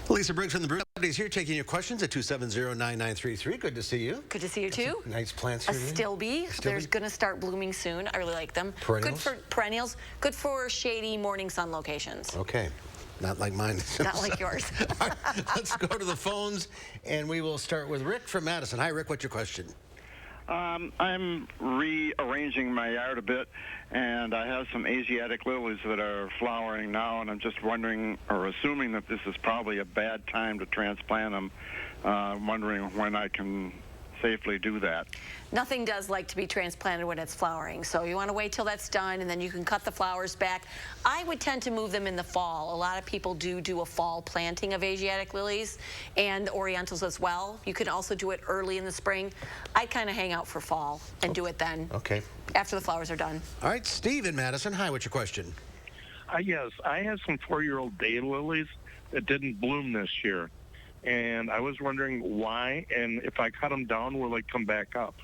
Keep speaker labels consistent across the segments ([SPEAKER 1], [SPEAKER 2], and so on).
[SPEAKER 1] Lisa Briggs from the Briggs here taking your questions at 270-9933. Good to see you.
[SPEAKER 2] Good to see you too.
[SPEAKER 1] Nice plants
[SPEAKER 2] A
[SPEAKER 1] here.
[SPEAKER 2] stilby. They're going to start blooming soon. I really like them.
[SPEAKER 1] Perennials?
[SPEAKER 2] Good for perennials. Good for shady morning sun locations.
[SPEAKER 1] Okay. Not like mine.
[SPEAKER 2] Not like yours.
[SPEAKER 1] All right, let's go to the phones, and we will start with Rick from Madison. Hi, Rick. What's your question?
[SPEAKER 3] I'm rearranging my yard a bit, and I have some Asiatic lilies that are flowering now, and I'm just wondering, or assuming that this is probably a bad time to transplant them, wondering when I can safely do that.
[SPEAKER 2] Nothing does like to be transplanted when it's flowering, so you want to wait till that's done, and then you can cut the flowers back. I would tend to move them in the fall. A lot of people do a fall planting of Asiatic lilies and Orientals as well. You can also do it early in the spring. I'd kind of hang out for fall and do it then.
[SPEAKER 1] Okay.
[SPEAKER 2] After the flowers are done.
[SPEAKER 1] All right, Steve in Madison. Hi, what's your question?
[SPEAKER 4] Yes, I have some 4-year-old daylilies that didn't bloom this year. And I was wondering why, and if I cut them down, will they come back up?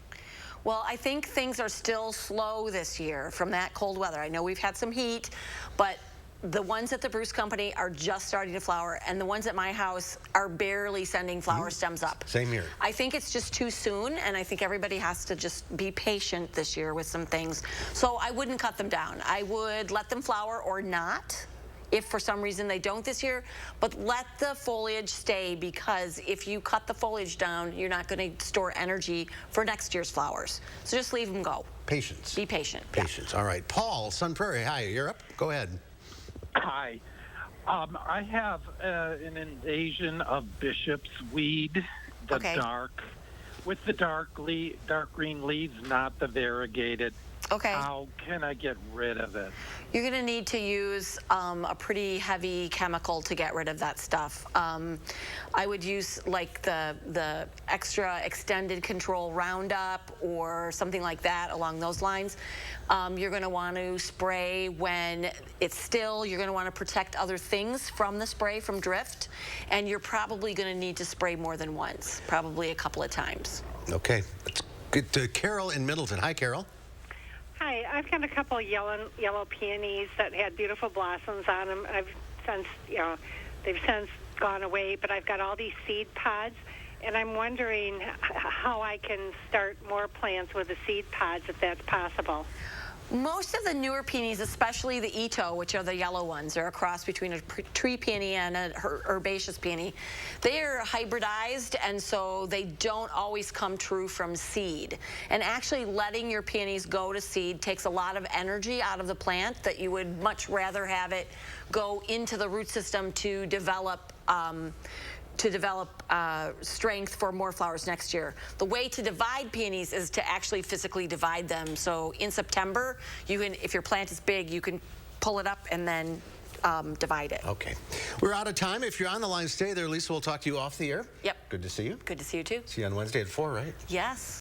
[SPEAKER 2] Well, I think things are still slow this year from that cold weather. I know we've had some heat, but the ones at the Briggs Company are just starting to flower, and the ones at my house are barely sending flower stems up.
[SPEAKER 1] Same here.
[SPEAKER 2] I think it's just too soon, and I think everybody has to just be patient this year with some things. So I wouldn't cut them down. I would let them flower or not, if for some reason they don't this year, but let the foliage stay, because if you cut the foliage down, you're not going to store energy for next year's flowers. So just leave them go.
[SPEAKER 1] Patience.
[SPEAKER 2] Be patient.
[SPEAKER 1] Patience. Yeah. All right. Paul, Sun Prairie. Hi, you're up. Go ahead.
[SPEAKER 5] Hi. I have an invasion of bishop's weed, with the dark green leaves, not the variegated.
[SPEAKER 2] Okay.
[SPEAKER 5] How can I get rid of it?
[SPEAKER 2] You're going to need to use a pretty heavy chemical to get rid of that stuff. I would use like the extra extended control Roundup or something like that along those lines. You're going to want to spray when it's still. You're going to want to protect other things from the spray, from drift. And you're probably going to need to spray more than once, probably a couple of times.
[SPEAKER 1] Okay. Let's get to Carol in Middleton. Hi, Carol.
[SPEAKER 6] Hi, I've got a couple of yellow peonies that had beautiful blossoms on them. They've since gone away, but I've got all these seed pods, and I'm wondering how I can start more plants with the seed pods, if that's possible.
[SPEAKER 2] Most of the newer peonies, especially the Ito, which are the yellow ones, they're a cross between a tree peony and an herbaceous peony. They are hybridized, and so they don't always come true from seed. And actually letting your peonies go to seed takes a lot of energy out of the plant that you would much rather have it go into the root system to develop strength for more flowers next year. The way to divide peonies is to actually physically divide them. So in September, you can, if your plant is big, you can pull it up and then divide it.
[SPEAKER 1] Okay. We're out of time. If you're on the line, stay there. Lisa, we'll talk to you off the air.
[SPEAKER 2] Yep.
[SPEAKER 1] Good to see you.
[SPEAKER 2] Good to see you too.
[SPEAKER 1] See you on Wednesday at 4, right?
[SPEAKER 2] Yes.